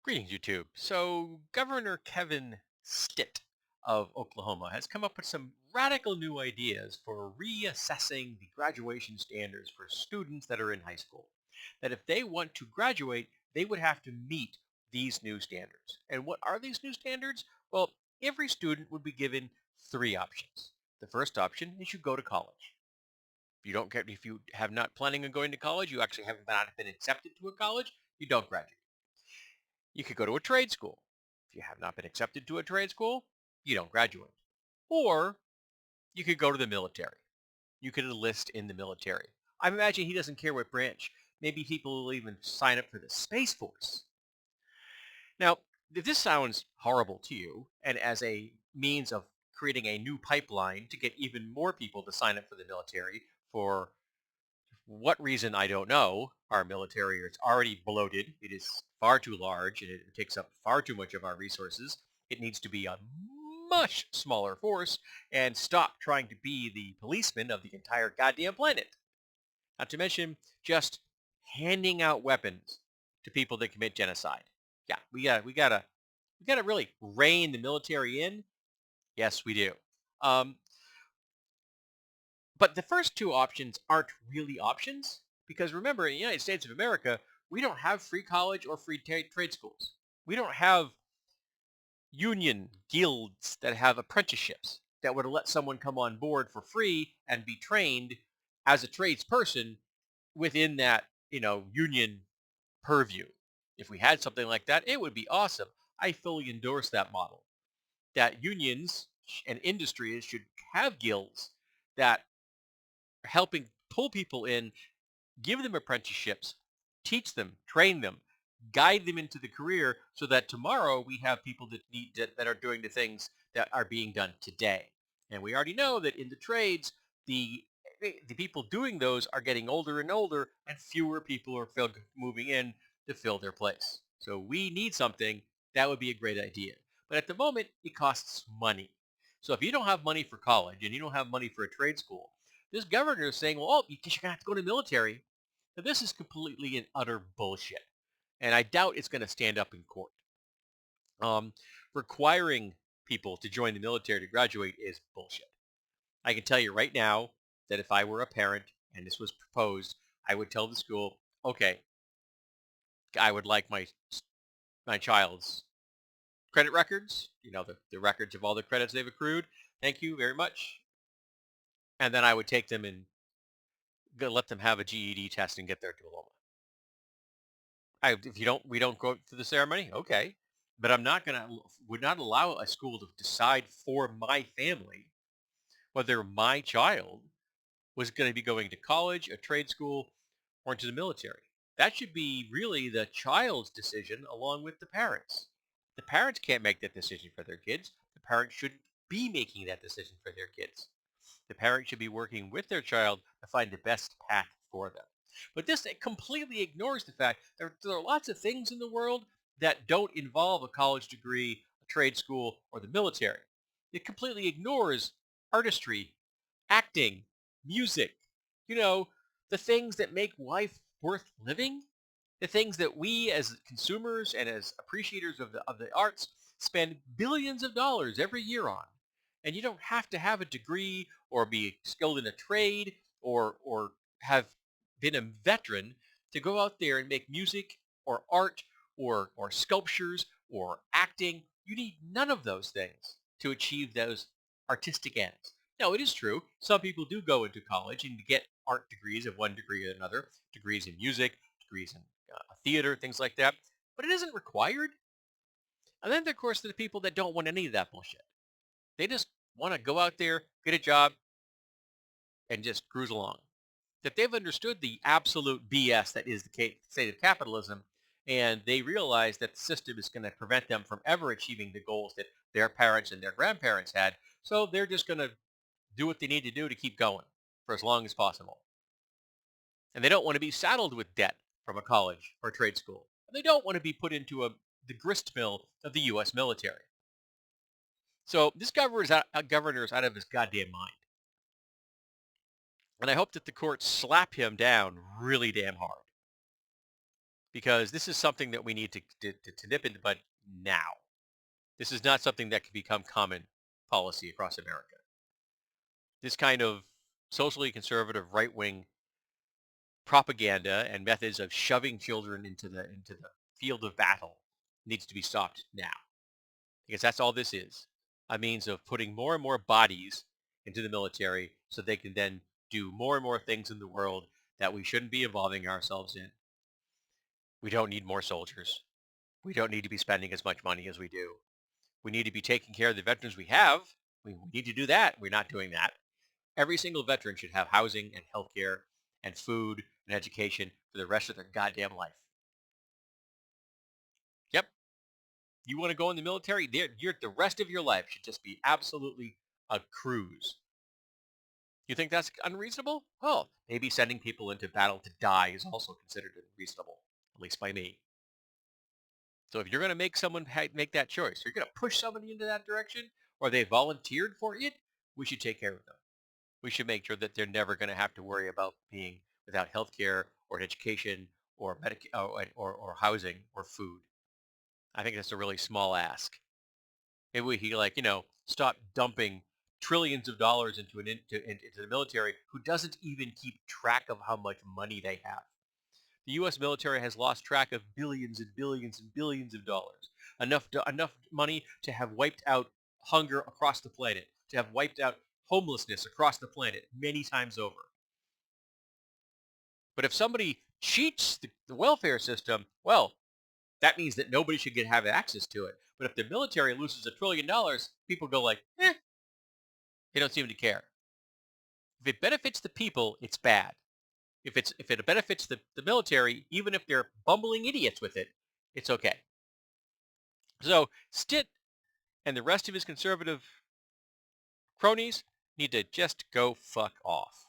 Greetings, YouTube. So, Governor Kevin Stitt of Oklahoma has come up with some radical new ideas for reassessing the graduation standards for students that are in high school. That if they want to graduate, they would have to meet these new standards. And what are these new standards? Well, every student would be given three options. The first option is you go to college. If you have not planning on going to college, you actually haven't been accepted to a college, you don't graduate. You could go to a trade school. If you have not been accepted to a trade school, you don't graduate. Or you could go to the military. You could enlist in the military. I imagine he doesn't care what branch. Maybe people will even sign up for the Space Force. Now, if this sounds horrible to you, and as a means of creating a new pipeline to get even more people to sign up for the military for what reason, I don't know. Our military is already bloated. It is far too large and it takes up far too much of our resources. It needs to be a much smaller force and stop trying to be the policeman of the entire goddamn planet. Not to mention just handing out weapons to people that commit genocide. Yeah, we gotta really rein the military in. Yes, we do. Um, But the first two options aren't really options because remember, in the United States of America, we don't have free college or free trade schools. We don't have union guilds that have apprenticeships that would let someone come on board for free and be trained as a tradesperson within that, union purview. If we had something like that, it would be awesome. I fully endorse that model. That unions and industries should have guilds that are helping pull people in, give them apprenticeships, teach them, train them, guide them into the career so that tomorrow we have people that are doing the things that are being done today. And we already know that in the trades, the the people doing those are getting older and older, and fewer people are moving in to fill their place. So we need something that would be a great idea. But at the moment, it costs money. So if you don't have money for college and you don't have money for a trade school, this governor is saying, well, you guess you're going to have to go to the military. Now, this is completely and utter bullshit, and I doubt it's going to stand up in court. Um, Requiring people to join the military to graduate is bullshit. I can tell you right now that if I were a parent and this was proposed, I would tell the school, okay, I would like my child's credit records, the records of all the credits they've accrued. Thank you very much. And then I would take them and let them have a GED test and get their diploma. If we don't go to the ceremony, okay. But would not allow a school to decide for my family whether my child was going to be going to college, a trade school, or into the military. That should be really the child's decision along with the parents. The parents can't make that decision for their kids. The parents shouldn't be making that decision for their kids. The parent should be working with their child to find the best path for them. But this completely ignores the fact that there are lots of things in the world that don't involve a college degree, a trade school, or the military. It completely ignores artistry, acting, music, you know, the things that make life worth living, the things that we as consumers and as appreciators of the arts spend billions of dollars every year on. And you don't have to have a degree or be skilled in a trade or have been a veteran to go out there and make music or art or sculptures or acting. You need none of those things to achieve those artistic ends. Now, it is true. Some people do go into college and get art degrees of one degree or another, degrees in music, degrees in theater, things like that. But it isn't required. And then, of course, there are the people that don't want any of that bullshit. They just want to go out there, get a job, and just cruise along. That they've understood the absolute BS that is the state of capitalism, and they realize that the system is going to prevent them from ever achieving the goals that their parents and their grandparents had. So they're just going to do what they need to do to keep going for as long as possible. And they don't want to be saddled with debt from a college or trade school. And they don't want to be put into the grist mill of the U.S. military. So this governor is out of his goddamn mind. And I hope that the courts slap him down really damn hard. because this is something that we need to nip in the bud now. This is not something that can become common policy across America. This kind of socially conservative right-wing propaganda and methods of shoving children into the field of battle needs to be stopped now, because that's all this is, a means of putting more and more bodies into the military so they can then do more and more things in the world that we shouldn't be involving ourselves in. We don't need more soldiers. We don't need to be spending as much money as we do. We need to be taking care of the veterans we have. We need to do that. We're not doing that. Every single veteran should have housing and health care and food and education for the rest of their goddamn life. Yep. You want to go in the military? The rest of your life should just be absolutely a cruise. You think that's unreasonable? Well, maybe sending people into battle to die is also considered unreasonable, at least by me. So if you're going to make someone make that choice, you're going to push somebody into that direction, or they volunteered for it, we should take care of them. We should make sure that they're never going to have to worry about being without health care or education or or housing or food. I think that's a really small ask. Maybe we could, like, stop dumping trillions of dollars into the military, who doesn't even keep track of how much money they have. The U.S. military has lost track of billions and billions and billions of dollars, enough money to have wiped out hunger across the planet, to have wiped out homelessness across the planet many times over. But if somebody cheats the welfare system, well, that means that nobody should have access to it. But if the military loses $1 trillion, people go like, eh, they don't seem to care. If it benefits the people, it's bad. If it benefits the military, even if they're bumbling idiots with it, it's okay. So Stitt and the rest of his conservative cronies need to just go fuck off.